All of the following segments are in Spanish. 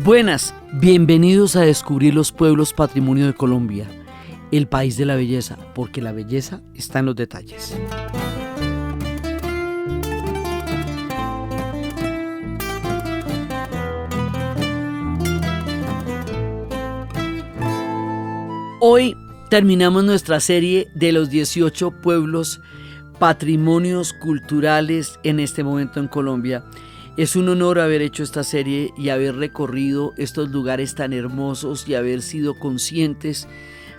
Buenas, bienvenidos a descubrir los pueblos patrimonio de Colombia, el país de la belleza, porque la belleza está en los detalles. Hoy terminamos nuestra serie de los 18 pueblos patrimonios culturales en este momento en Colombia. Es un honor haber hecho esta serie y haber recorrido estos lugares tan hermosos y haber sido conscientes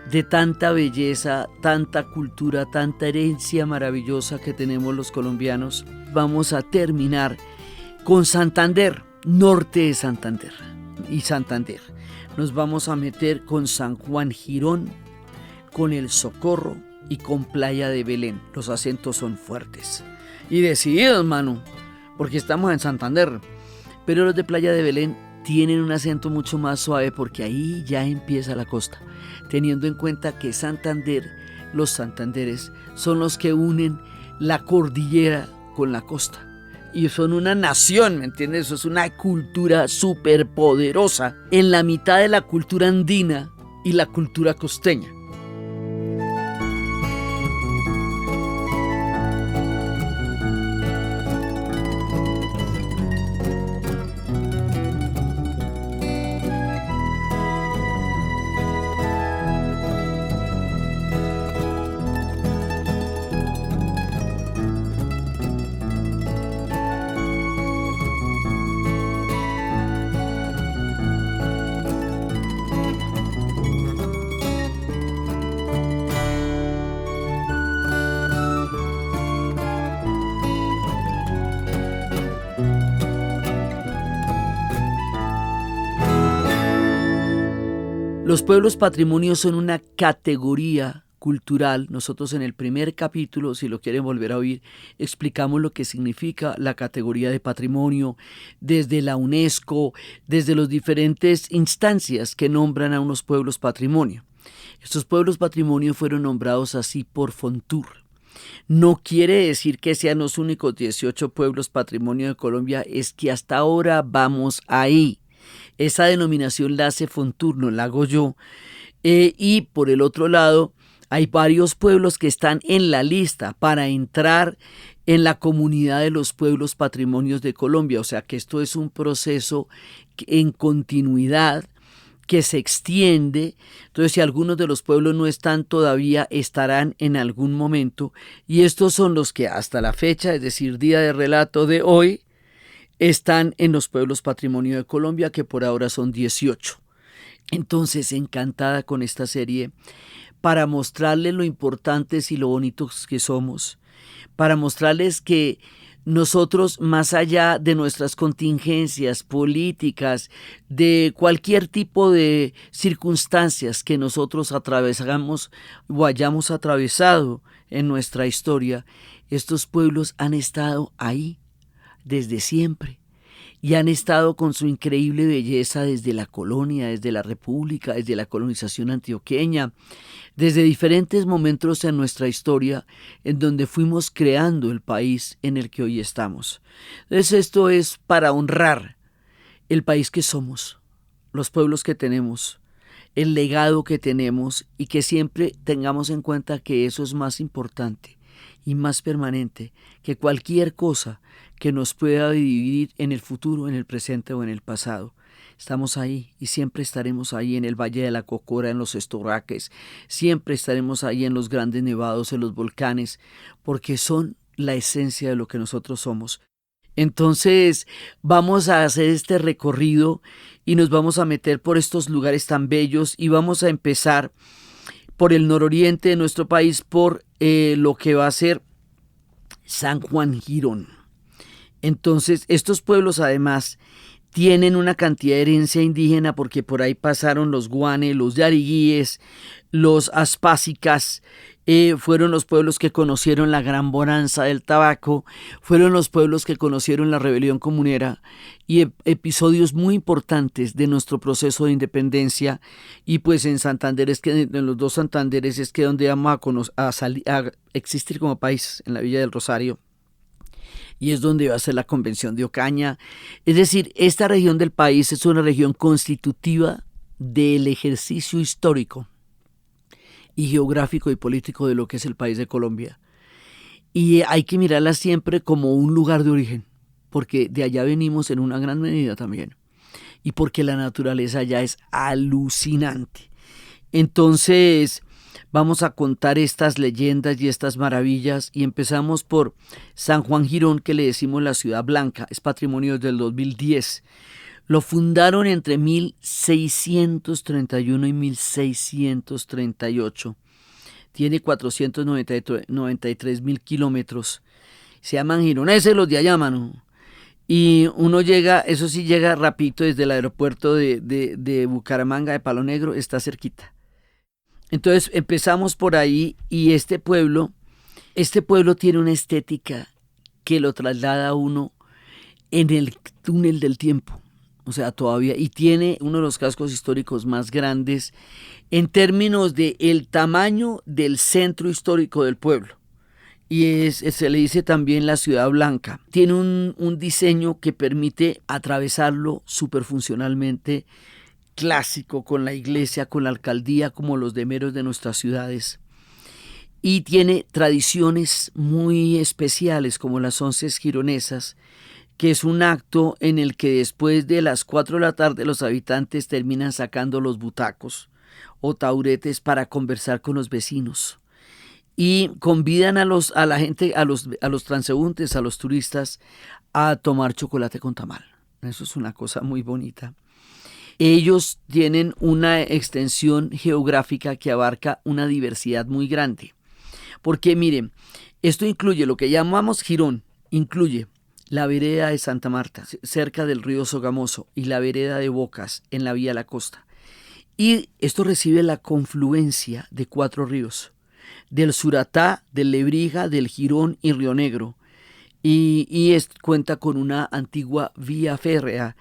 de tanta belleza, tanta cultura, tanta herencia maravillosa que tenemos los colombianos. Vamos a terminar con Santander, norte de Santander y Santander. Nos vamos a meter con San Juan Girón, con El Socorro y con Playa de Belén. Los acentos son fuertes y decididos, mano, porque estamos en Santander. Pero los de Playa de Belén tienen un acento mucho más suave porque ahí ya empieza la costa, teniendo en cuenta que Santander, los santanderes, son los que unen la cordillera con la costa. Y son una nación, ¿me entiendes? Eso es una cultura súper poderosa en la mitad de la cultura andina y la cultura costeña. Los pueblos patrimonios son una categoría cultural. Nosotros en el primer capítulo, si lo quieren volver a oír, explicamos lo que significa la categoría de patrimonio desde la UNESCO, desde las diferentes instancias que nombran a unos pueblos patrimonio. Estos pueblos patrimonio fueron nombrados así por Fontur. No quiere decir que sean los únicos 18 pueblos patrimonio de Colombia, es que hasta ahora vamos ahí. Esa denominación la hace Fontur, no la hago yo. Y por el otro lado, hay varios pueblos que están en la lista para entrar en la comunidad de los pueblos patrimonios de Colombia. O sea que esto es un proceso en continuidad que se extiende. Entonces, si algunos de los pueblos no están todavía, estarán en algún momento. Y estos son los que hasta la fecha, es decir, día de relato de hoy, están en los pueblos patrimonio de Colombia, que por ahora son 18. Entonces, encantada con esta serie para mostrarles lo importantes y lo bonitos que somos, para mostrarles que nosotros, más allá de nuestras contingencias políticas, de cualquier tipo de circunstancias que nosotros atravesamos o hayamos atravesado en nuestra historia, estos pueblos han estado ahí desde siempre y han estado con su increíble belleza desde la colonia, desde la república, desde la colonización antioqueña, desde diferentes momentos en nuestra historia en donde fuimos creando el país en el que hoy estamos. Entonces esto es para honrar el país que somos, los pueblos que tenemos, el legado que tenemos y que siempre tengamos en cuenta que eso es más importante y más permanente que cualquier cosa que nos pueda dividir en el futuro, en el presente o en el pasado. Estamos ahí y siempre estaremos ahí en el Valle de la Cocora, en los estoraques, siempre estaremos ahí en los grandes nevados, en los volcanes, porque son la esencia de lo que nosotros somos. Entonces vamos a hacer este recorrido y nos vamos a meter por estos lugares tan bellos y vamos a empezar por el nororiente de nuestro país, por lo que va a ser San Juan Girón. Entonces, estos pueblos además tienen una cantidad de herencia indígena porque por ahí pasaron los guane, los yariguíes, los aspásicas, fueron los pueblos que conocieron la gran bonanza del tabaco, fueron los pueblos que conocieron la rebelión comunera y episodios muy importantes de nuestro proceso de independencia. Y pues en Santander es que, en los dos Santanderes es que donde vamos a existir como país, en la Villa del Rosario. y es donde va a ser la convención de Ocaña. Es decir, esta región del país es una región constitutiva del ejercicio histórico y geográfico y político de lo que es el país de Colombia. Y hay que mirarla siempre como un lugar de origen, porque de allá venimos en una gran medida también, y porque la naturaleza allá es alucinante. Entonces, vamos a contar estas leyendas y estas maravillas, y empezamos por San Juan Girón, que le decimos la Ciudad Blanca, es patrimonio desde el 2010. Lo fundaron entre 1631 y 1638. Tiene 493.000 kilómetros. Se llaman gironeses los de allá, mano. Y uno llega, eso sí llega rapidito desde el aeropuerto de Bucaramanga, de Palo Negro, está cerquita. Entonces empezamos por ahí, y este pueblo tiene una estética que lo traslada a uno en el túnel del tiempo. O sea, todavía, y tiene uno de los cascos históricos más grandes en términos de el tamaño del centro histórico del pueblo. Y se le dice también la Ciudad Blanca. Tiene un diseño que permite atravesarlo superfuncionalmente, clásico, con la iglesia, con la alcaldía, como los demeros de nuestras ciudades. Y tiene tradiciones muy especiales, como las onces gironesas, que es un acto en el que después de las 4 de la tarde los habitantes terminan sacando los butacos o tauretes para conversar con los vecinos. Y convidan a la gente, a los transeúntes, a los turistas, a tomar chocolate con tamal. Eso es una cosa muy bonita. Ellos tienen una extensión geográfica que abarca una diversidad muy grande. Porque miren, esto incluye lo que llamamos Girón, incluye la vereda de Santa Marta, cerca del río Sogamoso, y la vereda de Bocas, en la vía La Costa. Y esto recibe la confluencia de 4 ríos, del Suratá, del Lebrija, del Girón y Río Negro. Y cuenta con una antigua vía férrea,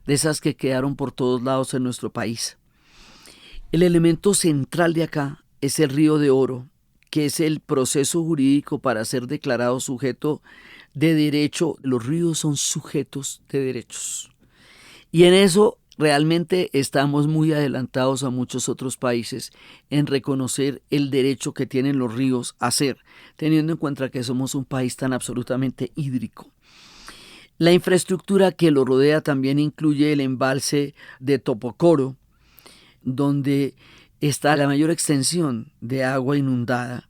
de esas que quedaron por todos lados en nuestro país. El elemento central de acá es el Río de Oro, que es el proceso jurídico para ser declarado sujeto de derecho. Los ríos son sujetos de derechos. Y en eso realmente estamos muy adelantados a muchos otros países en reconocer el derecho que tienen los ríos a ser, teniendo en cuenta que somos un país tan absolutamente hídrico. La infraestructura que lo rodea también incluye el embalse de Topocoro, donde está la mayor extensión de agua inundada.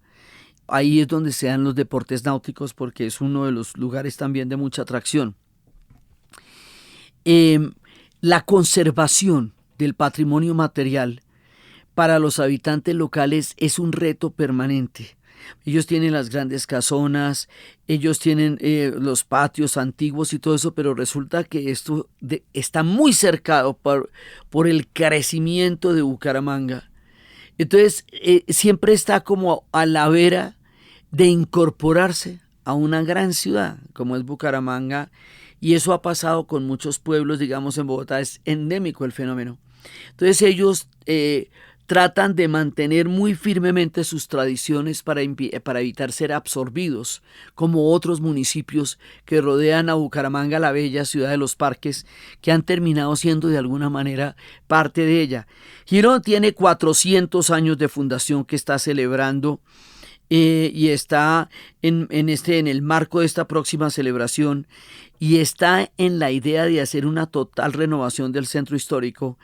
Ahí es donde se dan los deportes náuticos, porque es uno de los lugares también de mucha atracción. La conservación del patrimonio material para los habitantes locales es un reto permanente. Ellos tienen las grandes casonas, ellos tienen los patios antiguos y todo eso, pero resulta que esto está muy cercado por el crecimiento de Bucaramanga. Entonces, siempre está como a la vera de incorporarse a una gran ciudad como es Bucaramanga, y eso ha pasado con muchos pueblos. Digamos, en Bogotá es endémico el fenómeno. Entonces ellos tratan de mantener muy firmemente sus tradiciones para evitar ser absorbidos, como otros municipios que rodean a Bucaramanga, la bella ciudad de los parques, que han terminado siendo de alguna manera parte de ella. Girón tiene 400 años de fundación que está celebrando, y está en el marco de esta próxima celebración, y está en la idea de hacer una total renovación del centro histórico,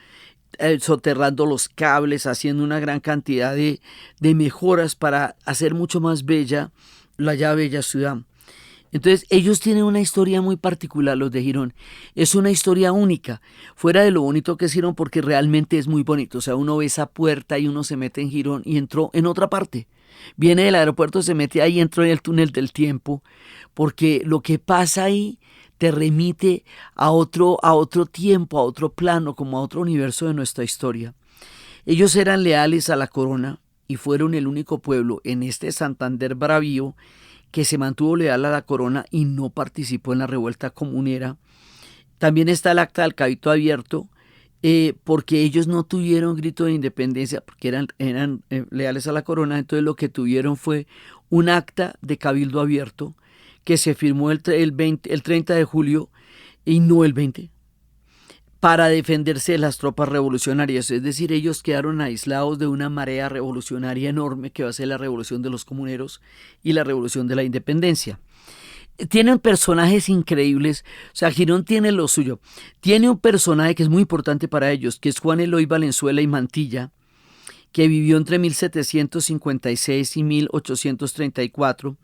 soterrando los cables, haciendo una gran cantidad de mejoras para hacer mucho más bella la ya bella ciudad. Entonces ellos tienen una historia muy particular, los de Girón. Es una historia única, fuera de lo bonito que es Girón, porque realmente es muy bonito. O sea, uno ve esa puerta y uno se mete en Girón y entró en otra parte. Viene del aeropuerto, se mete ahí y entró en el túnel del tiempo, porque lo que pasa ahí te remite a otro tiempo, a otro plano, como a otro universo de nuestra historia. Ellos eran leales a la corona y fueron el único pueblo en este Santander bravío que se mantuvo leal a la corona y no participó en la revuelta comunera. También está el acta del Cabildo Abierto, porque ellos no tuvieron grito de independencia, porque eran leales a la corona. Entonces lo que tuvieron fue un acta de Cabildo Abierto que se firmó el 30 de julio y no el 20, para defenderse de las tropas revolucionarias. Es decir, ellos quedaron aislados de una marea revolucionaria enorme que va a ser la revolución de los comuneros y la revolución de la independencia. Tienen personajes increíbles, o sea, Girón tiene lo suyo. Tiene un personaje que es muy importante para ellos, que es Juan Eloy Valenzuela y Mantilla, que vivió entre 1756 y 1834,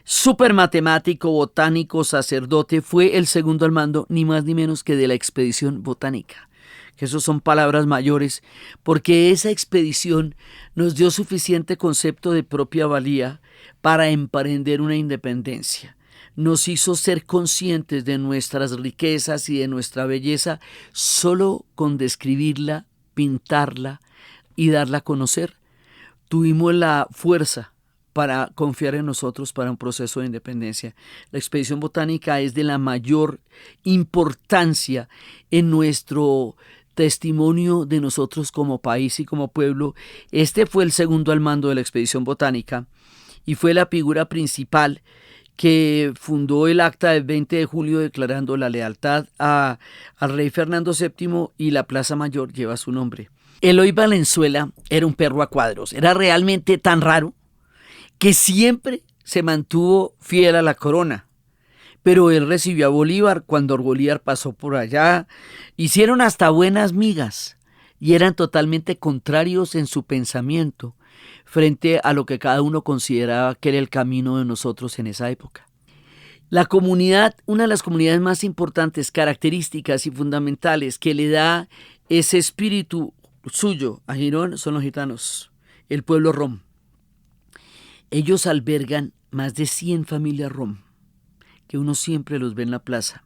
súper matemático, botánico, sacerdote, fue el segundo al mando, ni más ni menos que de la expedición botánica. Que eso son palabras mayores, porque esa expedición nos dio suficiente concepto de propia valía para emprender una independencia. Nos hizo ser conscientes de nuestras riquezas y de nuestra belleza solo con describirla, pintarla y darla a conocer. Tuvimos la fuerza para confiar en nosotros para un proceso de independencia. La expedición botánica es de la mayor importancia en nuestro testimonio de nosotros como país y como pueblo. Este fue el segundo al mando de la expedición botánica y fue la figura principal que fundó el acta del 20 de julio declarando la lealtad al rey Fernando VII, y la Plaza Mayor lleva su nombre. Eloy Valenzuela era un perro a cuadros, era realmente tan raro que siempre se mantuvo fiel a la corona. Pero él recibió a Bolívar cuando Bolívar pasó por allá, hicieron hasta buenas migas y eran totalmente contrarios en su pensamiento frente a lo que cada uno consideraba que era el camino de nosotros en esa época. La comunidad, una de las comunidades más importantes, características y fundamentales que le da ese espíritu suyo a Girón son los gitanos, el pueblo rom. Ellos albergan más de 100 familias rom, que uno siempre los ve en la plaza.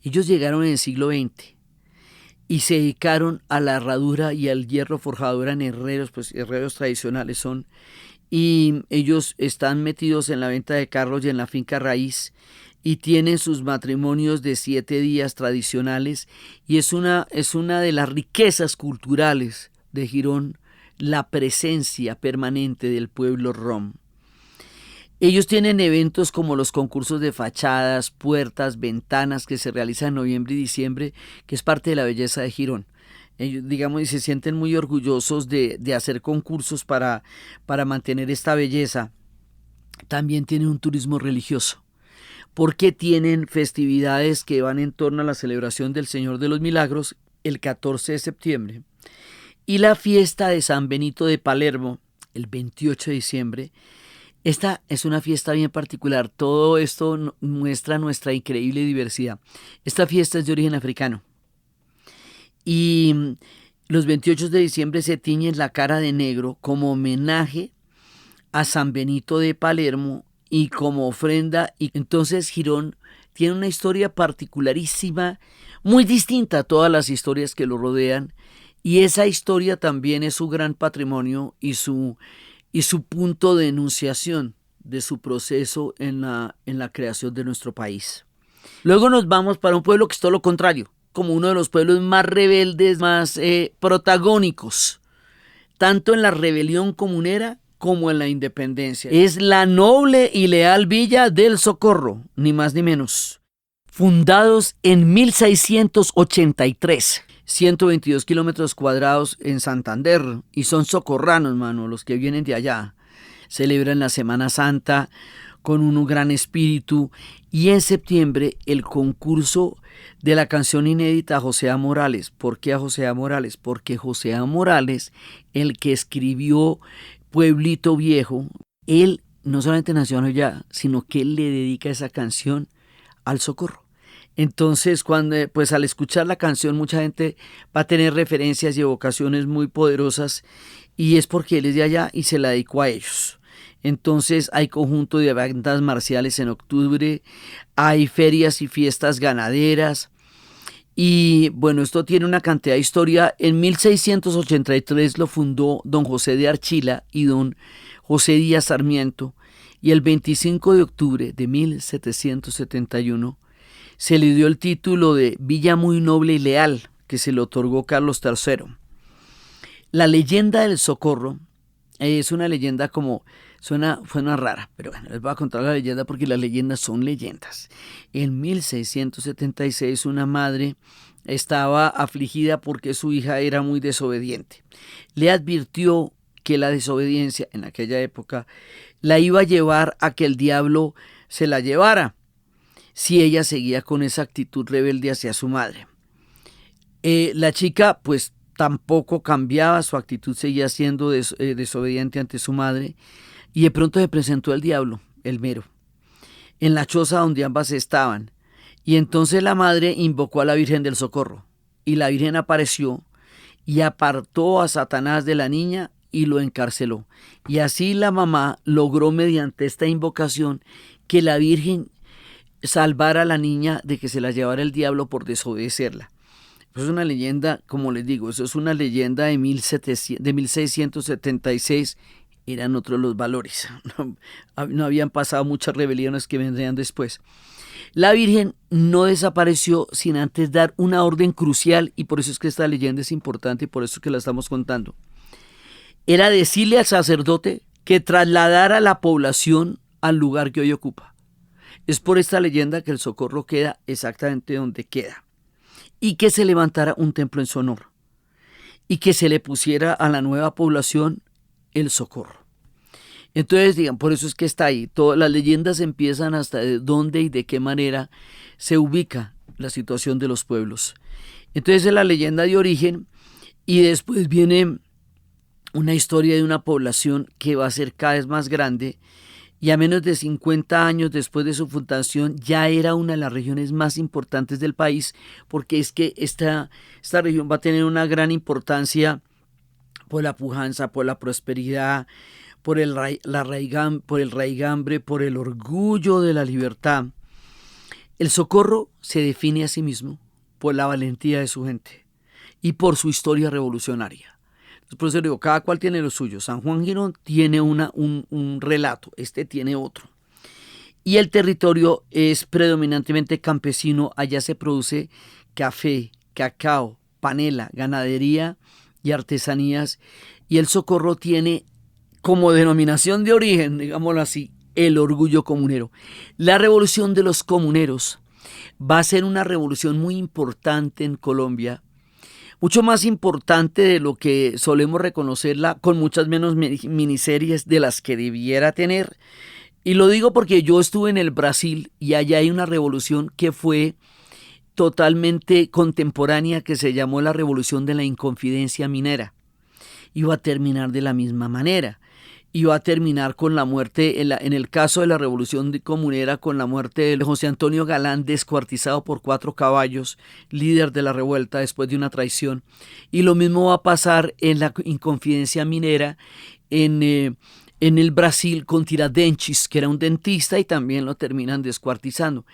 Ellos llegaron en el siglo XX y se dedicaron a la herradura y al hierro forjado. Eran herreros, pues herreros tradicionales son, y ellos están metidos en la venta de carros y en la finca raíz, y tienen sus matrimonios de 7 días tradicionales, y es una de las riquezas culturales de Girón, la presencia permanente del pueblo rom. Ellos tienen eventos como los concursos de fachadas, puertas, ventanas que se realizan en noviembre y diciembre, que es parte de la belleza de Girón. Ellos, digamos, y se sienten muy orgullosos de hacer concursos para mantener esta belleza. También tienen un turismo religioso, porque tienen festividades que van en torno a la celebración del Señor de los Milagros, el 14 de septiembre, y la fiesta de San Benito de Palermo, el 28 de diciembre. Esta es una fiesta bien particular. Todo esto muestra nuestra increíble diversidad. Esta fiesta es de origen africano. Y los 28 de diciembre se tiñen la cara de negro como homenaje a San Benito de Palermo y como ofrenda. Y entonces Girón tiene una historia particularísima, muy distinta a todas las historias que lo rodean. Y esa historia también es su gran patrimonio y su punto de enunciación de su proceso en la creación de nuestro país. Luego nos vamos para un pueblo que es todo lo contrario, como uno de los pueblos más rebeldes, más protagónicos, tanto en la rebelión comunera como en la independencia. Es la noble y leal villa del Socorro, ni más ni menos. Fundados en 1683. 122 kilómetros cuadrados en Santander, y son socorranos, mano, los que vienen de allá. Celebran la Semana Santa con un gran espíritu, y en septiembre el concurso de la canción inédita a José A. Morales. ¿Por qué a José A. Morales? Porque José A. Morales, el que escribió Pueblito Viejo, él no solamente nació allá, sino que él le dedica esa canción al Socorro. Entonces, pues al escuchar la canción, mucha gente va a tener referencias y evocaciones muy poderosas, y es porque él es de allá y se la dedicó a ellos. Entonces hay conjunto de bandas marciales en octubre, hay ferias y fiestas ganaderas, y bueno, esto tiene una cantidad de historia. En 1683 lo fundó don José de Archila y don José Díaz Sarmiento, y el 25 de octubre de 1771 se le dio el título de Villa Muy Noble y Leal, que se le otorgó Carlos III. La leyenda del Socorro es una leyenda como Suena rara, pero bueno, les voy a contar la leyenda porque las leyendas son leyendas. En 1676 una madre estaba afligida porque su hija era muy desobediente. Le advirtió que la desobediencia en aquella época la iba a llevar a que el diablo se la llevara si ella seguía con esa actitud rebelde hacia su madre. La chica pues tampoco cambiaba, su actitud seguía siendo desobediente ante su madre, y de pronto se presentó el diablo, el mero, en la choza donde ambas estaban, y entonces la madre invocó a la Virgen del Socorro, y la Virgen apareció y apartó a Satanás de la niña y lo encarceló. Y así la mamá logró mediante esta invocación que la Virgen salvara a la niña de que se la llevara el diablo por desobedecerla. Eso es una leyenda, como les digo, eso es una leyenda de 1676, eran otros los valores, no habían pasado muchas rebeliones que vendrían después. La Virgen no desapareció sin antes dar una orden crucial, y por eso es que esta leyenda es importante y por eso es que la estamos contando. Era decirle al sacerdote que trasladara la población al lugar que hoy ocupa. Es por esta leyenda que el Socorro queda exactamente donde queda, y que se levantara un templo en su honor, y que se le pusiera a la nueva población el Socorro. Entonces, digan, por eso es que está ahí. Todas las leyendas empiezan hasta de dónde y de qué manera se ubica la situación de los pueblos. Entonces es la leyenda de origen, y después viene una historia de una población que va a ser cada vez más grande, y a menos de 50 años después de su fundación ya era una de las regiones más importantes del país, porque es que esta región va a tener una gran importancia por la pujanza, por la prosperidad, por el raigambre, por el orgullo de la libertad. El Socorro se define a sí mismo por la valentía de su gente y por su historia revolucionaria. Por eso digo, cada cual tiene lo suyo. San Juan Girón tiene un relato, este tiene otro. Y el territorio es predominantemente campesino. Allá se produce café, cacao, panela, ganadería y artesanías. Y el Socorro tiene como denominación de origen, digámoslo así, el orgullo comunero. La revolución de los comuneros va a ser una revolución muy importante en Colombia, mucho más importante de lo que solemos reconocerla, con muchas menos miniseries de las que debiera tener. Y lo digo porque yo estuve en el Brasil y allá hay una revolución que fue totalmente contemporánea, que se llamó la revolución de la inconfidencia minera. Iba a terminar de la misma manera. Iba a terminar con la muerte, en el caso de la revolución comunera, con la muerte de José Antonio Galán, descuartizado por 4 caballos, líder de la revuelta después de una traición. Y lo mismo va a pasar en la inconfidencia minera en el Brasil con Tiradentes, que era un dentista, y también lo terminan descuartizando.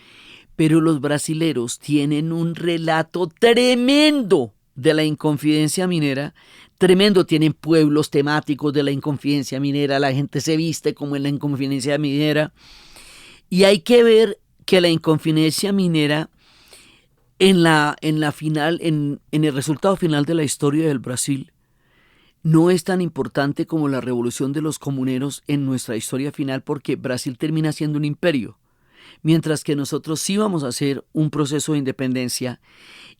Pero los brasileros tienen un relato tremendo de la inconfidencia minera, tremendo. Tienen pueblos temáticos de la inconfidencia minera, la gente se viste como en la inconfidencia minera, y hay que ver que la inconfidencia minera en el resultado final de la historia del Brasil no es tan importante como la revolución de los comuneros en nuestra historia final, porque Brasil termina siendo un imperio, mientras que nosotros sí vamos a hacer un proceso de independencia.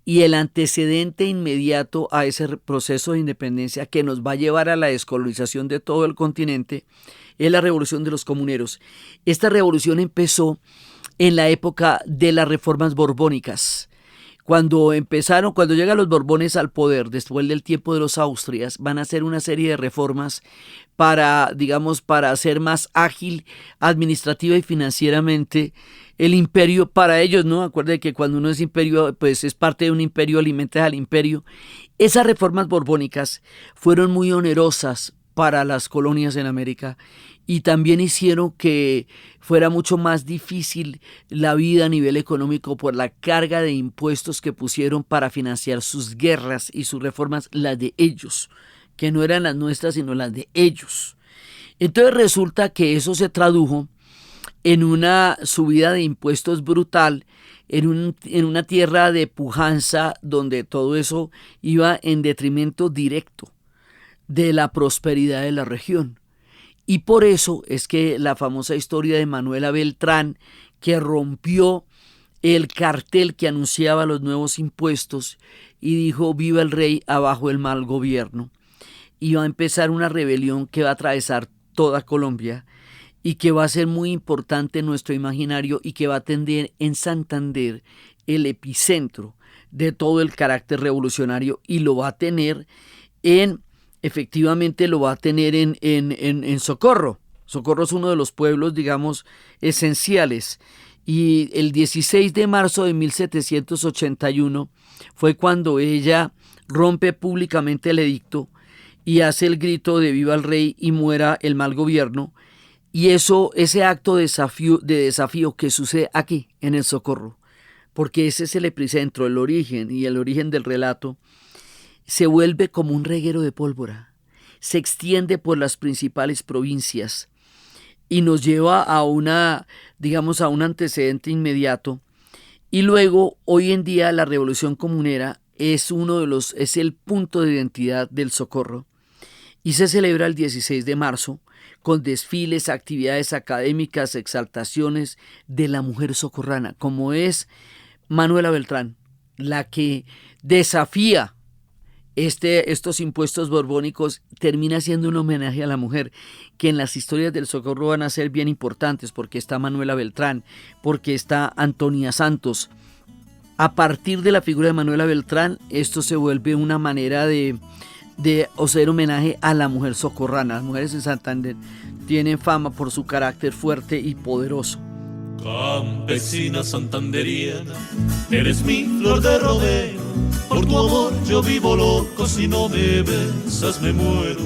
Y el antecedente inmediato a ese proceso de independencia, que nos va a llevar a la descolonización de todo el continente, es la revolución de los comuneros. Esta revolución empezó en la época de las reformas borbónicas. Cuando llegan los Borbones al poder, después del tiempo de los Austrias, van a hacer una serie de reformas para hacer más ágil administrativa y financieramente el imperio para ellos, ¿no? Acuérdense que cuando uno es imperio, pues es parte de un imperio, alimenta al imperio. Esas reformas borbónicas fueron muy onerosas para las colonias en América, y también hicieron que fuera mucho más difícil la vida a nivel económico por la carga de impuestos que pusieron para financiar sus guerras y sus reformas, las de ellos, que no eran las nuestras sino las de ellos. Entonces resulta que eso se tradujo en una subida de impuestos brutal, en una tierra de pujanza donde todo eso iba en detrimento directo de la prosperidad de la región. Y por eso es que la famosa historia de Manuela Beltrán, que rompió el cartel que anunciaba los nuevos impuestos y dijo: viva el rey, abajo el mal gobierno. Y va a empezar una rebelión que va a atravesar toda Colombia y que va a ser muy importante en nuestro imaginario y que va a tener en Santander el epicentro de todo el carácter revolucionario, y lo va a tener efectivamente lo va a tener en Socorro. Socorro es uno de los pueblos, digamos, esenciales. Y el 16 de marzo de 1781 fue cuando ella rompe públicamente el edicto y hace el grito de viva el rey y muera el mal gobierno. Y ese acto de desafío que sucede aquí en el Socorro, porque ese es el epicentro, el origen del relato, se vuelve como un reguero de pólvora, se extiende por las principales provincias y nos lleva a un antecedente inmediato. Y luego, hoy en día, la Revolución Comunera es el punto de identidad del Socorro, y se celebra el 16 de marzo con desfiles, actividades académicas, exaltaciones de la mujer socorrana, como es Manuela Beltrán, la que desafía estos impuestos borbónicos. Termina siendo un homenaje a la mujer, que en las historias del Socorro van a ser bien importantes, porque está Manuela Beltrán, porque está Antonia Santos. A partir de la figura de Manuela Beltrán, esto se vuelve una manera de hacer homenaje a la mujer socorrana. Las mujeres en Santander tienen fama por su carácter fuerte y poderoso. Campesina santanderiana, eres mi flor de rodeo. Por tu amor yo vivo loco, si no me besas me muero.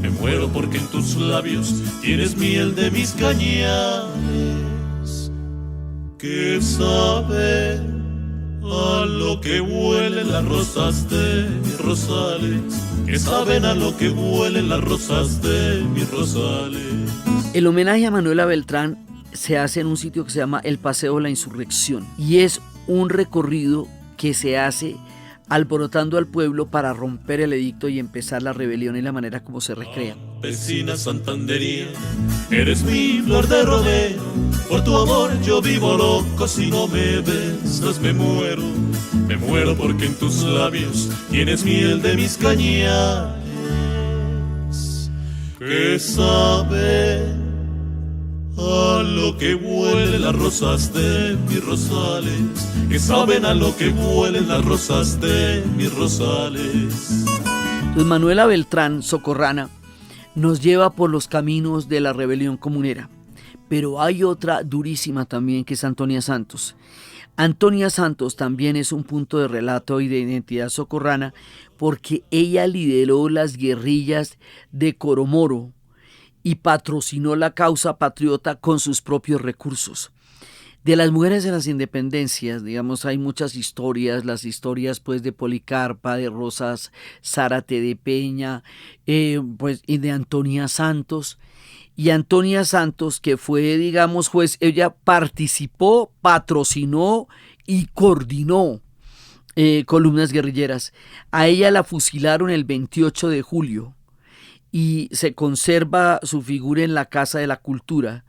Me muero porque en tus labios tienes miel de mis cañares, que sabe a lo que huelen las rosas de mis rosales, que saben a lo que huelen las rosas de mis rosales. El homenaje a Manuela Beltrán se hace en un sitio que se llama el Paseo de la Insurrección, y es un recorrido que se hace alborotando al pueblo para romper el edicto y empezar la rebelión, y la manera como se recrea. Campesina santandería, eres mi flor de rodeo. Por tu amor yo vivo loco, si no me besas me muero. Me muero porque en tus labios tienes miel de mis cañares, que sabe a lo que huelen las rosas de mis rosales, que saben a lo que huelen las rosas de mis rosales. Entonces, Manuela Beltrán, socorrana, nos lleva por los caminos de la rebelión comunera. Pero hay otra durísima también, que es Antonia Santos. Antonia Santos también es un punto de relato y de identidad socorrana, porque ella lideró las guerrillas de Coromoro y patrocinó la causa patriota con sus propios recursos. De las mujeres en las independencias, digamos, hay muchas historias, las historias pues de Policarpa, de Rosas Zárate de Peña, pues, y de Antonia Santos. Y Antonia Santos, que fue, digamos, juez, ella participó, patrocinó y coordinó columnas guerrilleras. A ella la fusilaron el 28 de julio y se conserva su figura en la Casa de la Cultura,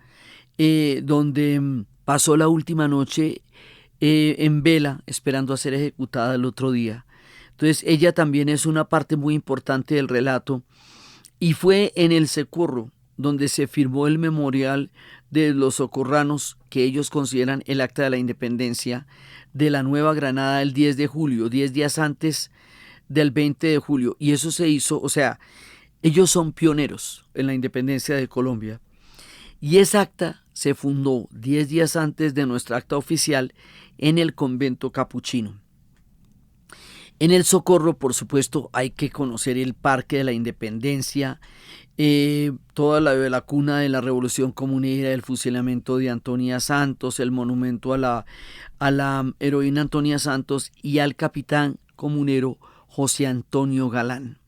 donde pasó la última noche en vela, esperando a ser ejecutada el otro día. Entonces ella también es una parte muy importante del relato, y fue en el Socorro donde se firmó el memorial de los socorranos, que ellos consideran el acta de la independencia de la Nueva Granada el 10 de julio, 10 días antes del 20 de julio. Y eso se hizo, o sea, ellos son pioneros en la independencia de Colombia. Y esa acta se fundó 10 días antes de nuestra acta oficial en el convento capuchino. En el Socorro, por supuesto, hay que conocer el Parque de la Independencia, toda la cuna de la Revolución Comunera, el fusilamiento de Antonia Santos, el monumento a la heroína Antonia Santos y al capitán comunero José Antonio Galán.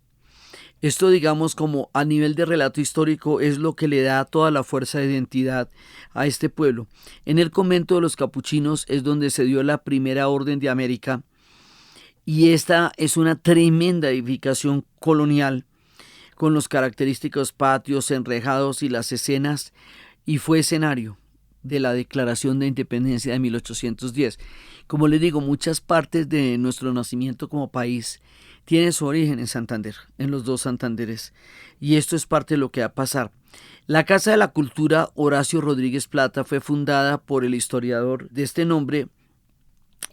Esto, digamos, como a nivel de relato histórico, es lo que le da toda la fuerza de identidad a este pueblo. En el convento de los capuchinos es donde se dio la primera orden de América, y esta es una tremenda edificación colonial con los característicos patios enrejados y las escenas, y fue escenario de la Declaración de Independencia de 1810. Como les digo, muchas partes de nuestro nacimiento como país tienen su origen en Santander, en los dos Santanderes, y esto es parte de lo que va a pasar. La Casa de la Cultura Horacio Rodríguez Plata fue fundada por el historiador de este nombre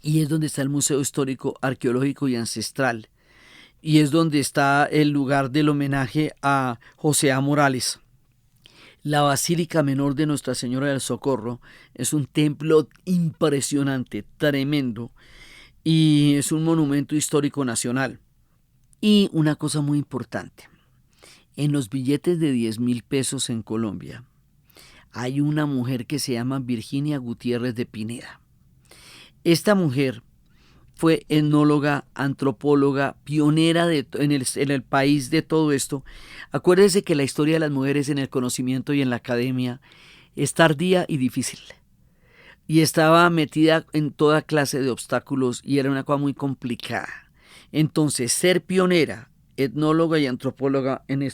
y es donde está el Museo Histórico, Arqueológico y Ancestral, y es donde está el lugar del homenaje a José A. Morales. La Basílica Menor de Nuestra Señora del Socorro es un templo impresionante, tremendo, y es un monumento histórico nacional. Y una cosa muy importante, en los billetes de 10.000 pesos en Colombia hay una mujer que se llama Virginia Gutiérrez de Pineda. Esta mujer fue etnóloga, antropóloga, pionera en el país de todo esto. Acuérdense que la historia de las mujeres en el conocimiento y en la academia es tardía y difícil. Y estaba metida en toda clase de obstáculos y era una cosa muy complicada. Entonces, ser pionera, etnóloga y antropóloga en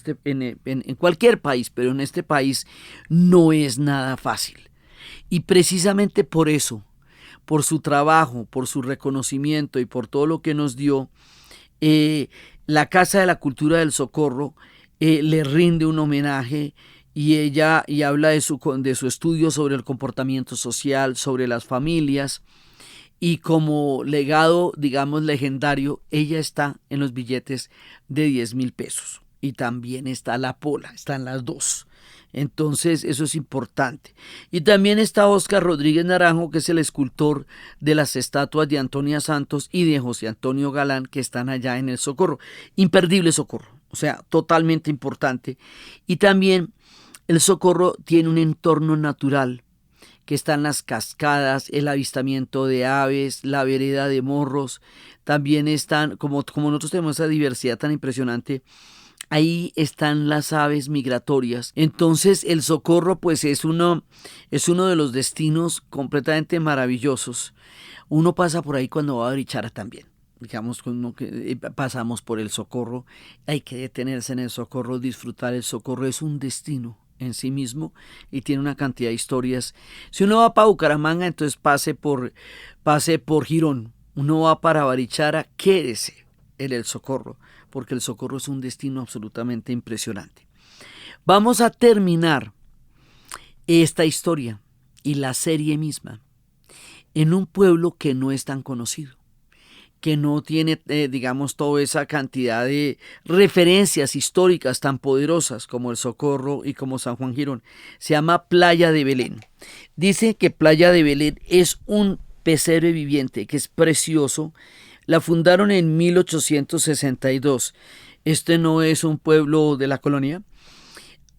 cualquier país, pero en este país no es nada fácil. Y precisamente por eso, por su trabajo, por su reconocimiento y por todo lo que nos dio, la Casa de la Cultura del Socorro le rinde un homenaje y habla de su estudio sobre el comportamiento social, sobre las familias, y como legado, digamos, legendario, ella está en los billetes de 10.000 pesos. Y también está la Pola, están las dos. Entonces, eso es importante. Y también está Óscar Rodríguez Naranjo, que es el escultor de las estatuas de Antonia Santos y de José Antonio Galán, que están allá en el Socorro. Imperdible Socorro, o sea, totalmente importante. Y también el Socorro tiene un entorno natural, que están las cascadas, el avistamiento de aves, la vereda de morros. También están, como nosotros tenemos esa diversidad tan impresionante, ahí están las aves migratorias. Entonces el Socorro pues es uno de los destinos completamente maravillosos. Uno pasa por ahí cuando va a Barichara también. Digamos que pasamos por el Socorro, hay que detenerse en el Socorro, disfrutar el Socorro, es un destino en sí mismo y tiene una cantidad de historias. Si uno va para Bucaramanga, entonces pase por Girón. Uno va para Barichara, quédese en el Socorro, porque el Socorro es un destino absolutamente impresionante. Vamos a terminar esta historia y la serie misma en un pueblo que no es tan conocido, que no tiene, digamos, toda esa cantidad de referencias históricas tan poderosas como el Socorro y como San Juan Girón. Se llama Playa de Belén. Dice que Playa de Belén es un pesebre viviente, que es precioso. La fundaron en 1862. Este no es un pueblo de la colonia.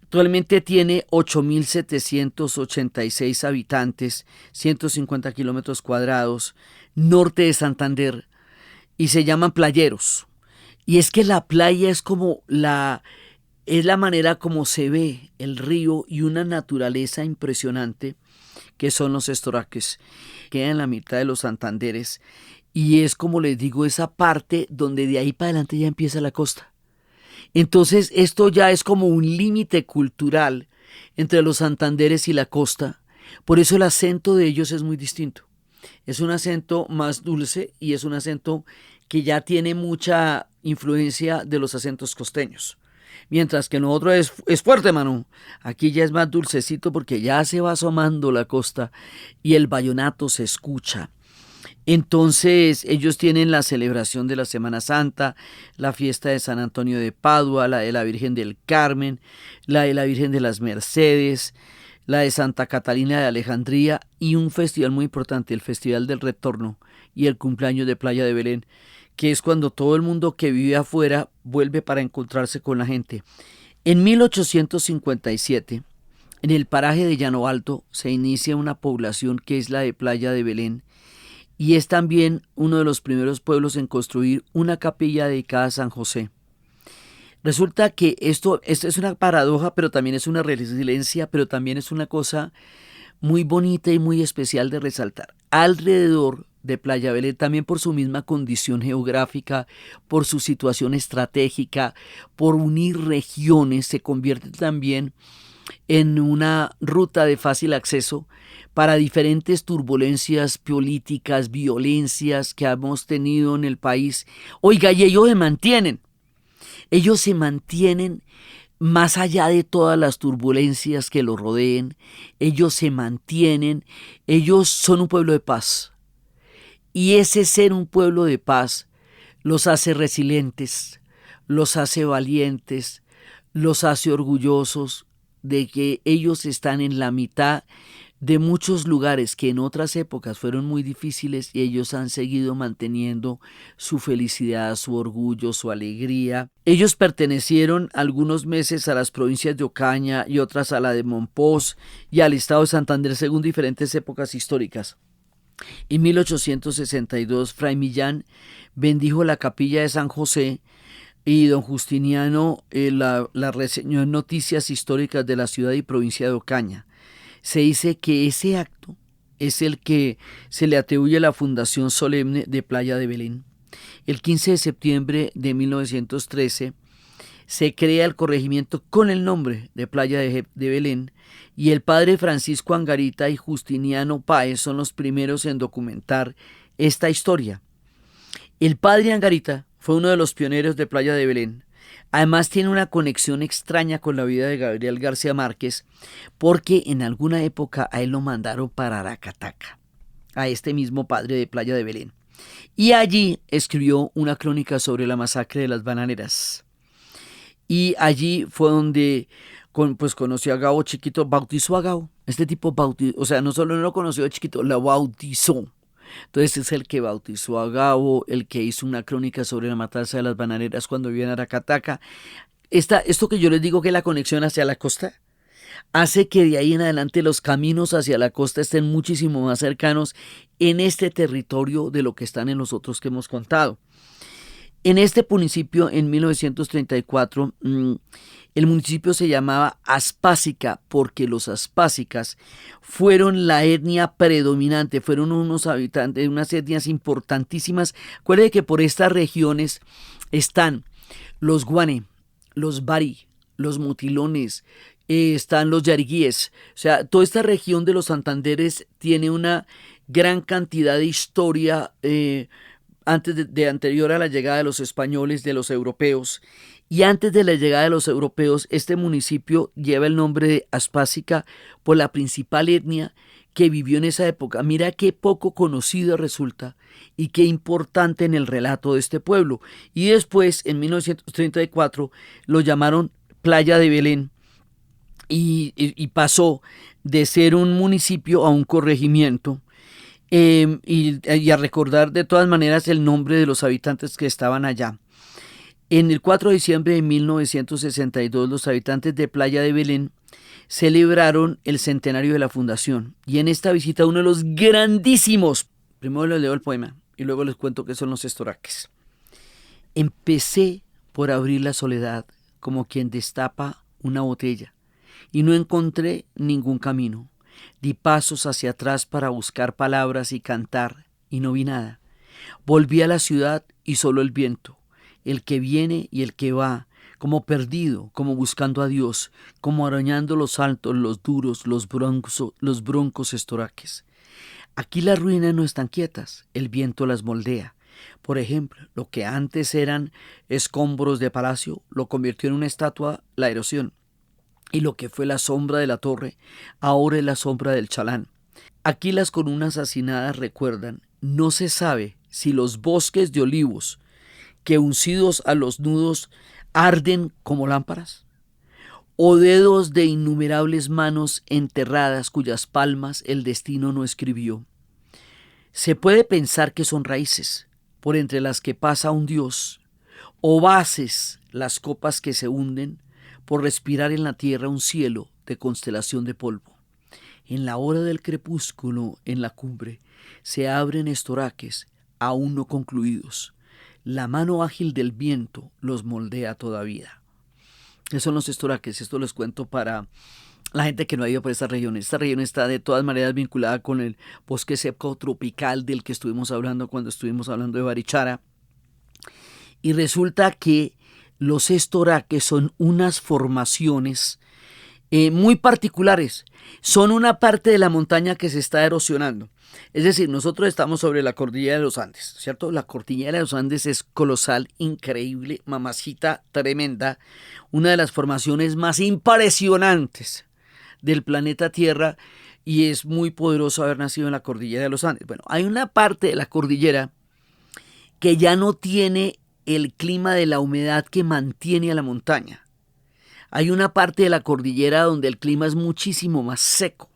Actualmente tiene 8.786 habitantes, 150 kilómetros cuadrados, norte de Santander, y se llaman playeros. Y es que la playa es la manera como se ve el río y una naturaleza impresionante que son los estoraques. Queda en la mitad de los Santanderes y es, como les digo, esa parte donde de ahí para adelante ya empieza la costa. Entonces esto ya es como un límite cultural entre los Santanderes y la costa. Por eso el acento de ellos es muy distinto. Es un acento más dulce y es un acento que ya tiene mucha influencia de los acentos costeños. Mientras que nosotros es fuerte, mano. Aquí ya es más dulcecito porque ya se va asomando la costa y el vallenato se escucha. Entonces ellos tienen la celebración de la Semana Santa, la fiesta de San Antonio de Padua, la de la Virgen del Carmen, la de la Virgen de las Mercedes, la de Santa Catalina de Alejandría y un festival muy importante, el Festival del Retorno y el cumpleaños de Playa de Belén, que es cuando todo el mundo que vive afuera vuelve para encontrarse con la gente. En 1857, en el paraje de Llano Alto, se inicia una población que es la de Playa de Belén, y es también uno de los primeros pueblos en construir una capilla dedicada a San José. Resulta que esto es una paradoja, pero también es una resiliencia, pero también es una cosa muy bonita y muy especial de resaltar. Alrededor de Playa Belén, también por su misma condición geográfica, por su situación estratégica, por unir regiones, se convierte también en una ruta de fácil acceso para diferentes turbulencias políticas, violencias que hemos tenido en el país. Oiga, y ellos se mantienen más allá de todas las turbulencias que los rodeen, ellos se mantienen, ellos son un pueblo de paz. Y ese ser un pueblo de paz los hace resilientes, los hace valientes, los hace orgullosos de que ellos están en la mitad de muchos lugares que en otras épocas fueron muy difíciles y ellos han seguido manteniendo su felicidad, su orgullo, su alegría. Ellos pertenecieron algunos meses a las provincias de Ocaña y otras a la de Mompox y al estado de Santander según diferentes épocas históricas. En 1862, Fray Millán bendijo la capilla de San José y don Justiniano la reseñó en Noticias Históricas de la ciudad y provincia de Ocaña. Se dice que ese acto es el que se le atribuye la fundación solemne de Playa de Belén. El 15 de septiembre de 1913 se crea el corregimiento con el nombre de Playa de Belén y el padre Francisco Angarita y Justiniano Páez son los primeros en documentar esta historia. El padre Angarita fue uno de los pioneros de Playa de Belén. Además tiene una conexión extraña con la vida de Gabriel García Márquez porque en alguna época a él lo mandaron para Aracataca, a este mismo padre de Playa de Belén. Y allí escribió una crónica sobre la masacre de las bananeras. Y allí fue donde conoció a Gabo Chiquito, bautizó a Gabo. Este tipo bautizó, o sea, no solo no lo conoció de chiquito, lo bautizó. Entonces es el que bautizó a Gabo, el que hizo una crónica sobre la matanza de las bananeras cuando vivía en Aracataca. Esto que yo les digo que la conexión hacia la costa hace que de ahí en adelante los caminos hacia la costa estén muchísimo más cercanos en este territorio de lo que están en los otros que hemos contado. En este municipio, en 1934, el municipio se llamaba Aspásica porque los aspásicas fueron la etnia predominante, fueron unos habitantes, unas etnias importantísimas. Acuérdense que por estas regiones están los guane, los bari, los motilones, están los yariguíes. O sea, toda esta región de los Santanderes tiene una gran cantidad de historia anterior a la llegada de los españoles, de los europeos. Y antes de la llegada de los europeos, este municipio lleva el nombre de Aspásica por la principal etnia que vivió en esa época. Mira qué poco conocido resulta y qué importante en el relato de este pueblo. Y después, en 1934, lo llamaron Playa de Belén y pasó de ser un municipio a un corregimiento. Y a recordar de todas maneras el nombre de los habitantes que estaban allá. En el 4 de diciembre de 1962 los habitantes de Playa de Belén celebraron el centenario de la fundación y en esta visita uno de los grandísimos, primero les leo el poema y luego les cuento qué son los estoraques. Empecé por abrir la soledad como quien destapa una botella y no encontré ningún camino. Di pasos hacia atrás para buscar palabras y cantar, y no vi nada. Volví a la ciudad y solo el viento, el que viene y el que va, como perdido, como buscando a Dios, como arañando los altos, los duros, los broncos estoraques. Aquí las ruinas no están quietas, el viento las moldea. Por ejemplo, lo que antes eran escombros de palacio, lo convirtió en una estatua la erosión. Y lo que fue la sombra de la torre, ahora es la sombra del chalán. Aquí las columnas hacinadas recuerdan, no se sabe si los bosques de olivos, que uncidos a los nudos arden como lámparas, o dedos de innumerables manos enterradas cuyas palmas el destino no escribió. Se puede pensar que son raíces, por entre las que pasa un dios, o bases las copas que se hunden, por respirar en la tierra un cielo de constelación de polvo. En la hora del crepúsculo, en la cumbre, se abren estoraques aún no concluidos. La mano ágil del viento los moldea todavía. ¿Qué son los estoraques? Esto les cuento para la gente que no ha ido por esta región está de todas maneras vinculada con el bosque seco tropical del que estuvimos hablando cuando estuvimos hablando de Barichara. Y resulta que los estoraques son unas formaciones muy particulares. Son una parte de la montaña que se está erosionando. Es decir, nosotros estamos sobre la cordillera de los Andes, ¿cierto? La cordillera de los Andes es colosal, increíble, mamacita tremenda, una de las formaciones más impresionantes del planeta Tierra, y es muy poderoso haber nacido en la cordillera de los Andes. Bueno, hay una parte de la cordillera que ya no tiene el clima de la humedad que mantiene a la montaña. Hay una parte de la cordillera donde el clima es muchísimo más seco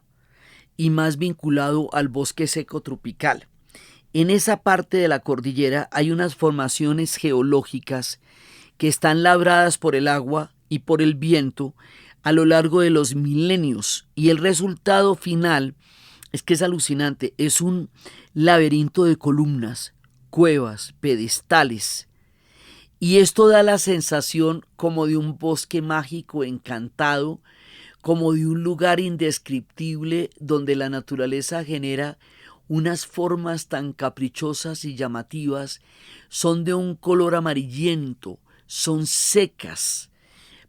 y más vinculado al bosque seco tropical. En esa parte de la cordillera hay unas formaciones geológicas que están labradas por el agua y por el viento a lo largo de los milenios, y el resultado final es que es alucinante. Es un laberinto de columnas, cuevas, pedestales, y esto da la sensación como de un bosque mágico encantado, como de un lugar indescriptible donde la naturaleza genera unas formas tan caprichosas y llamativas. Son de un color amarillento, son secas,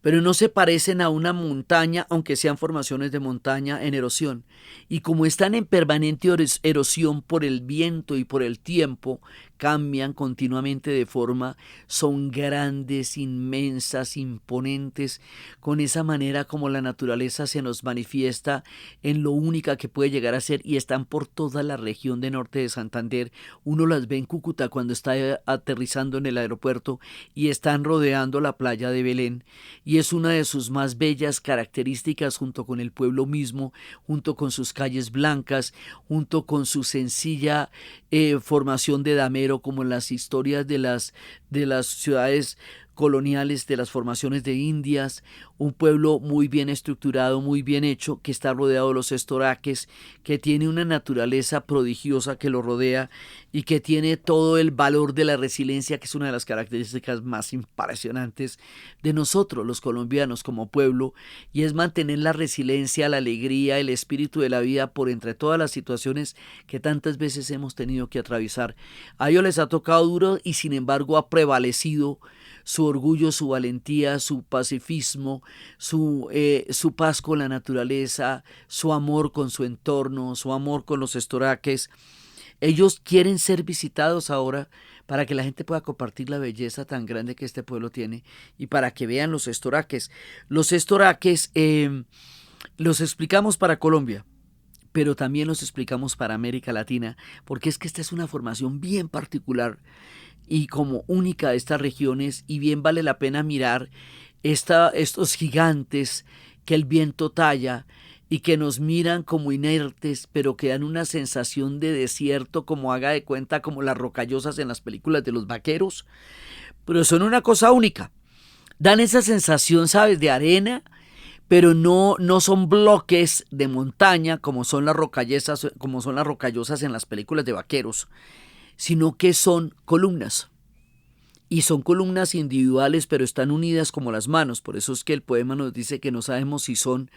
pero no se parecen a una montaña, aunque sean formaciones de montaña en erosión. Y como están en permanente erosión por el viento y por el tiempo, cambian continuamente de forma, son grandes, inmensas, imponentes, con esa manera como la naturaleza se nos manifiesta en lo única que puede llegar a ser, y están por toda la región de norte de Santander. Uno las ve en Cúcuta cuando está aterrizando en el aeropuerto, y están rodeando la playa de Belén, y es una de sus más bellas características, junto con el pueblo mismo, junto con sus calles blancas, junto con su sencilla formación de damero, como en las historias de las ciudades coloniales, de las formaciones de Indias. Un pueblo muy bien estructurado, muy bien hecho, que está rodeado de los estoraques, que tiene una naturaleza prodigiosa que lo rodea y que tiene todo el valor de la resiliencia, que es una de las características más impresionantes de nosotros los colombianos como pueblo, y es mantener la resiliencia, la alegría, el espíritu de la vida por entre todas las situaciones que tantas veces hemos tenido que atravesar. A ellos les ha tocado duro, y sin embargo ha prevalecido su orgullo, su valentía, su pacifismo, su paz con la naturaleza, su amor con su entorno, su amor con los estoraques. Ellos quieren ser visitados ahora para que la gente pueda compartir la belleza tan grande que este pueblo tiene, y para que vean los estoraques. Los estoraques los explicamos para Colombia, pero también los explicamos para América Latina, porque es que esta es una formación bien particular y como única de estas regiones, y bien vale la pena mirar estos gigantes que el viento talla y que nos miran como inertes, pero que dan una sensación de desierto, como haga de cuenta como las rocallosas en las películas de los vaqueros, pero son una cosa única. Dan esa sensación, ¿sabes?, de arena, pero no son bloques de montaña como son las rocallosas en las películas de vaqueros, sino que son columnas. Y son columnas individuales, pero están unidas como las manos. Por eso es que el poema nos dice que no sabemos si son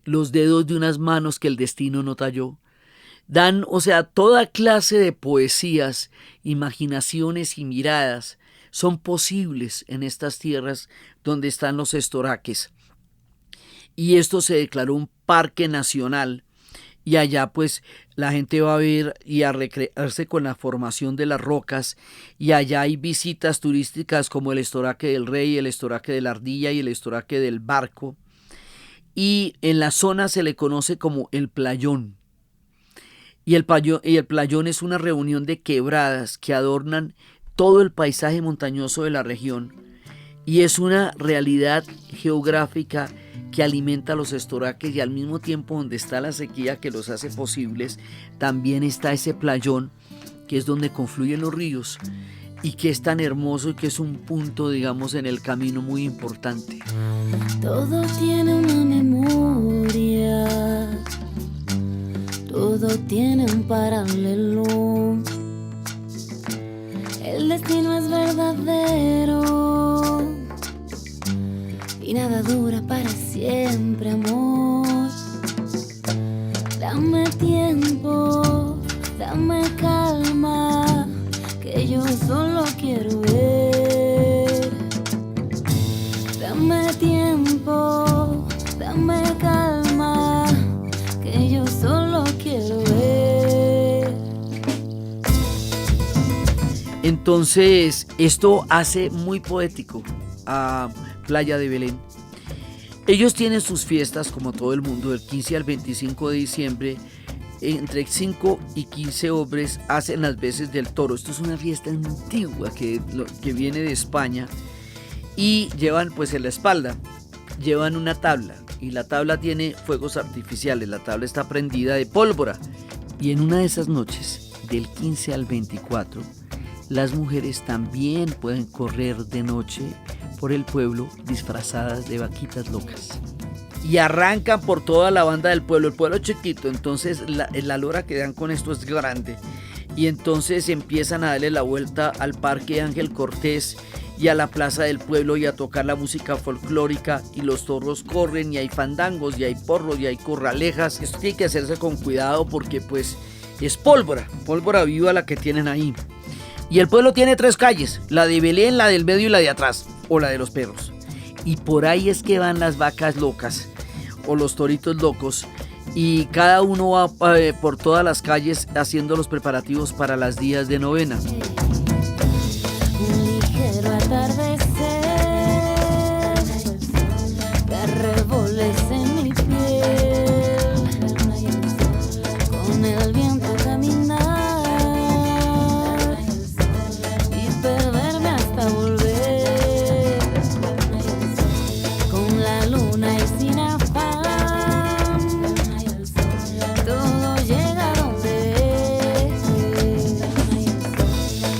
los dedos de unas manos que el destino no talló. Dan, o sea, toda clase de poesías, imaginaciones y miradas son posibles en estas tierras donde están los estoraques. Y esto se declaró un parque nacional, y allá pues la gente va a ver y a recrearse con la formación de las rocas, y allá hay visitas turísticas como el estoraque del Rey, el estoraque de la Ardilla y el estoraque del Barco, y en la zona se le conoce como el Playón. Y el playón es una reunión de quebradas que adornan todo el paisaje montañoso de la región, y es una realidad geográfica que alimenta los estoraques, y al mismo tiempo donde está la sequía que los hace posibles, también está ese playón que es donde confluyen los ríos, y que es tan hermoso y que es un punto, digamos, en el camino muy importante. Todo tiene una memoria, todo tiene un paralelo. El destino es verdadero y nada dura para siempre, amor. quiero ver. Dame tiempo, dame calma, que yo solo quiero ver. Entonces, esto hace muy poético a Playa de Belén. Ellos tienen sus fiestas, como todo el mundo, del 15 al 25 de diciembre. Entre 5 y 15 hombres hacen las veces del toro. Esto es una fiesta antigua que viene de España. Y llevan pues en la espalda, llevan una tabla. Y la tabla tiene fuegos artificiales. La tabla está prendida de pólvora. Y en una de esas noches, del 15 al 24, las mujeres también pueden correr de noche por el pueblo disfrazadas de vaquitas locas. Y arrancan por toda la banda del pueblo. El pueblo es chiquito, entonces la lora que dan con esto es grande. Y entonces empiezan a darle la vuelta al Parque Ángel Cortés y a la plaza del pueblo y a tocar la música folclórica, y los toros corren y hay fandangos y hay porros y hay corralejas. Esto tiene que hacerse con cuidado porque pues es pólvora viva la que tienen ahí. Y el pueblo tiene 3 calles, la de Belén, la del medio y la de atrás, o la de los perros. Y por ahí es que van las vacas locas o los toritos locos, y cada uno va por todas las calles haciendo los preparativos para las días de novena. Un ligero atardecer que revolece mi piel, con el viento caminar y perderme hasta volver, con la luna y sin afán, todo llega donde es,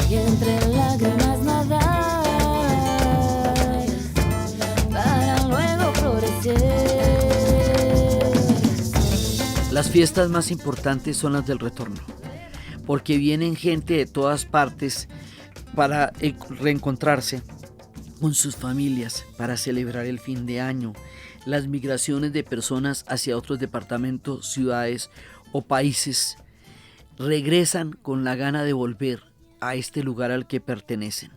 y entre lágrimas nadar para luego florecer. Las fiestas más importantes son las del retorno, porque vienen gente de todas partes para reencontrarse con sus familias, para celebrar el fin de año, las migraciones de personas hacia otros departamentos, ciudades o países. Regresan con la gana de volver a este lugar al que pertenecen.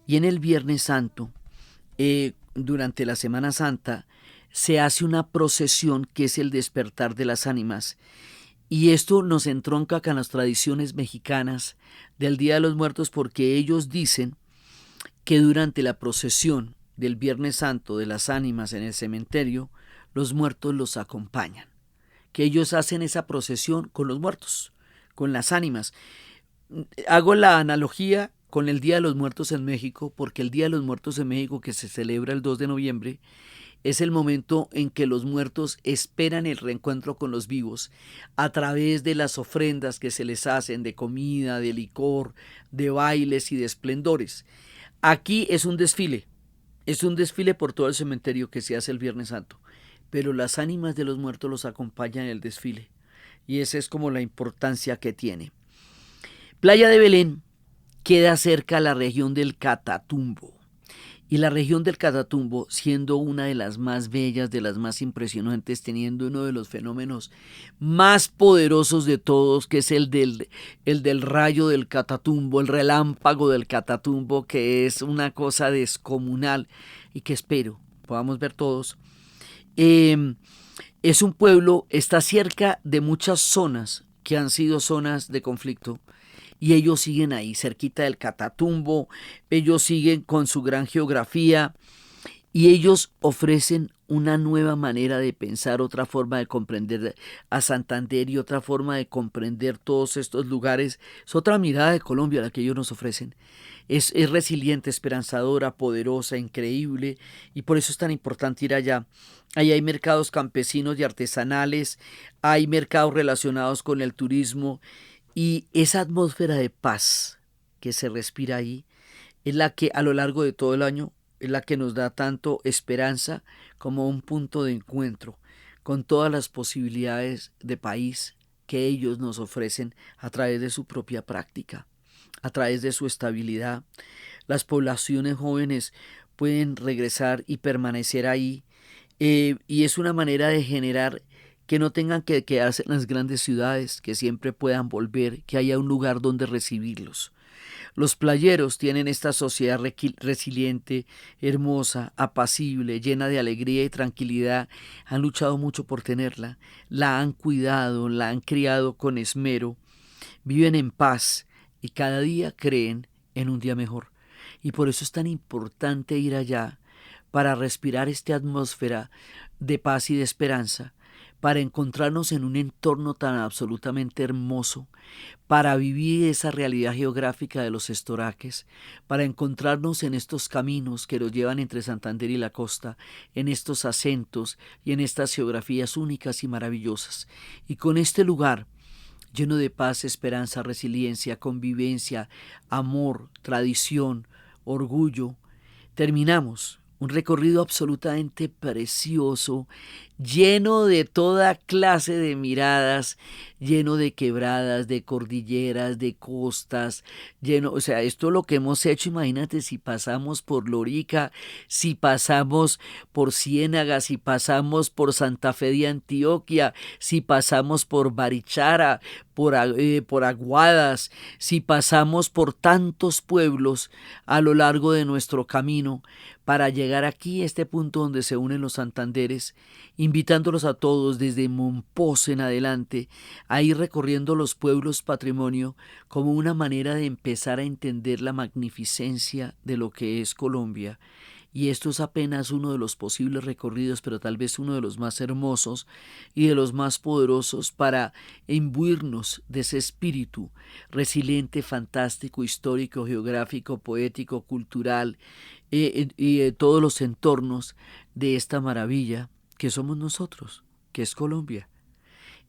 Y en el Viernes Santo, durante la Semana Santa, se hace una procesión que es el despertar de las ánimas. Y esto nos entronca con las tradiciones mexicanas del Día de los Muertos, porque ellos dicen que durante la procesión del Viernes Santo de las ánimas en el cementerio, los muertos los acompañan. Que ellos hacen esa procesión con los muertos, con las ánimas. Hago la analogía con el Día de los Muertos en México, porque el Día de los Muertos en México, que se celebra el 2 de noviembre, es el momento en que los muertos esperan el reencuentro con los vivos a través de las ofrendas que se les hacen de comida, de licor, de bailes y de esplendores. Aquí es un desfile por todo el cementerio que se hace el Viernes Santo, pero las ánimas de los muertos los acompañan en el desfile, y esa es como la importancia que tiene. Playa de Belén queda cerca a la región del Catatumbo. Y la región del Catatumbo, siendo una de las más bellas, de las más impresionantes, teniendo uno de los fenómenos más poderosos de todos, que es el del rayo del Catatumbo, el relámpago del Catatumbo, que es una cosa descomunal y que espero podamos ver todos. Es un pueblo, está cerca de muchas zonas que han sido zonas de conflicto. Y ellos siguen ahí, cerquita del Catatumbo, ellos siguen con su gran geografía, y ellos ofrecen una nueva manera de pensar, otra forma de comprender a Santander y otra forma de comprender todos estos lugares. Es otra mirada de Colombia la que ellos nos ofrecen. Es resiliente, esperanzadora, poderosa, increíble, y por eso es tan importante ir allá. Ahí hay mercados campesinos y artesanales, hay mercados relacionados con el turismo, y esa atmósfera de paz que se respira ahí es la que a lo largo de todo el año es la que nos da tanto esperanza como un punto de encuentro con todas las posibilidades de país que ellos nos ofrecen a través de su propia práctica, a través de su estabilidad. Las poblaciones jóvenes pueden regresar y permanecer ahí, y es una manera de generar que no tengan que quedarse en las grandes ciudades, que siempre puedan volver, que haya un lugar donde recibirlos. Los playeros tienen esta sociedad resiliente, hermosa, apacible, llena de alegría y tranquilidad. Han luchado mucho por tenerla, la han cuidado, la han criado con esmero, viven en paz y cada día creen en un día mejor. Y por eso es tan importante ir allá para respirar esta atmósfera de paz y de esperanza, para encontrarnos en un entorno tan absolutamente hermoso, para vivir esa realidad geográfica de los estoraques, para encontrarnos en estos caminos que nos llevan entre Santander y la costa, en estos acentos y en estas geografías únicas y maravillosas. Y con este lugar lleno de paz, esperanza, resiliencia, convivencia, amor, tradición, orgullo, terminamos un recorrido absolutamente precioso, lleno de toda clase de miradas, lleno de quebradas, de cordilleras, de costas, esto es lo que hemos hecho. Imagínate si pasamos por Lorica, si pasamos por Ciénaga, si pasamos por Santa Fe de Antioquia, si pasamos por Barichara, por Aguadas, si pasamos por tantos pueblos a lo largo de nuestro camino para llegar aquí, a este punto donde se unen los Santanderes, invitándolos a todos desde Mompox en adelante a ir recorriendo los pueblos patrimonio como una manera de empezar a entender la magnificencia de lo que es Colombia. Y esto es apenas uno de los posibles recorridos, pero tal vez uno de los más hermosos y de los más poderosos para imbuirnos de ese espíritu resiliente, fantástico, histórico, geográfico, poético, cultural y todos los entornos de esta maravilla que somos nosotros, que es Colombia.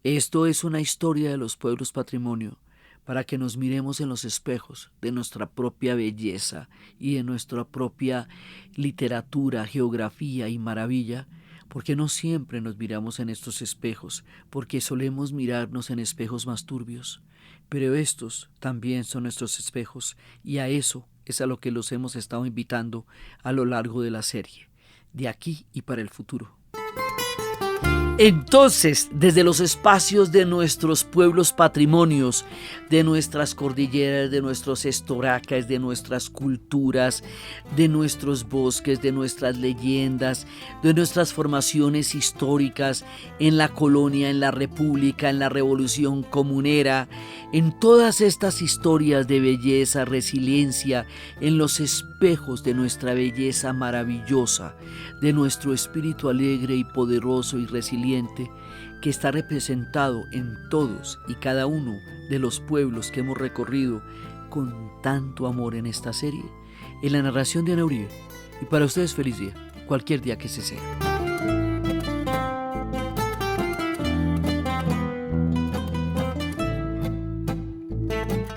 Esto es una historia de los pueblos patrimonio, para que nos miremos en los espejos de nuestra propia belleza y de nuestra propia literatura, geografía y maravilla, porque no siempre nos miramos en estos espejos, porque solemos mirarnos en espejos más turbios, pero estos también son nuestros espejos y a eso es a lo que los hemos estado invitando a lo largo de la serie, de aquí y para el futuro. Entonces, desde los espacios de nuestros pueblos patrimonios, de nuestras cordilleras, de nuestros estoracas, de nuestras culturas, de nuestros bosques, de nuestras leyendas, de nuestras formaciones históricas en la colonia, en la república, en la revolución comunera, en todas estas historias de belleza, resiliencia, en los espejos de nuestra belleza maravillosa, de nuestro espíritu alegre y poderoso y resiliente, que está representado en todos y cada uno de los pueblos que hemos recorrido con tanto amor en esta serie, en la narración de Ana Uribe. Y para ustedes feliz día, cualquier día que se sea.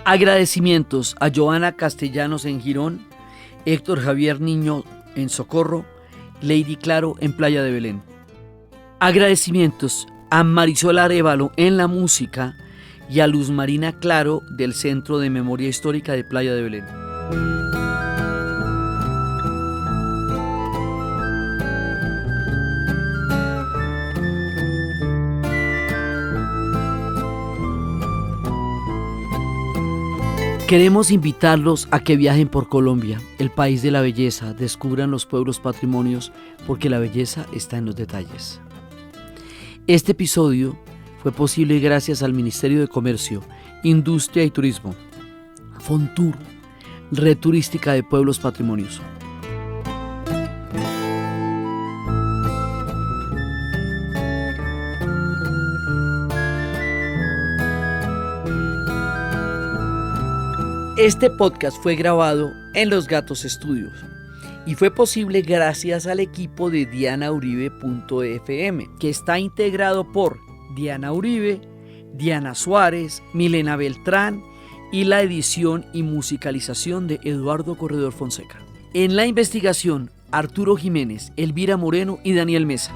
Agradecimientos a Joana Castellanos en Girón, Héctor Javier Niño en Socorro, Lady Claro en Playa de Belén. Agradecimientos a Marisol Arévalo en la música y a Luz Marina Claro del Centro de Memoria Histórica de Playa de Belén. Queremos invitarlos a que viajen por Colombia, el país de la belleza, descubran los pueblos patrimonios, porque la belleza está en los detalles. Este episodio fue posible gracias al Ministerio de Comercio, Industria y Turismo, Fontur, Red Turística de Pueblos Patrimonios. Este podcast fue grabado en Los Gatos Estudios y fue posible gracias al equipo de dianauribe.fm, que está integrado por Diana Uribe, Diana Suárez, Milena Beltrán y la edición y musicalización de Eduardo Corredor Fonseca. En la investigación, Arturo Jiménez, Elvira Moreno y Daniel Mesa.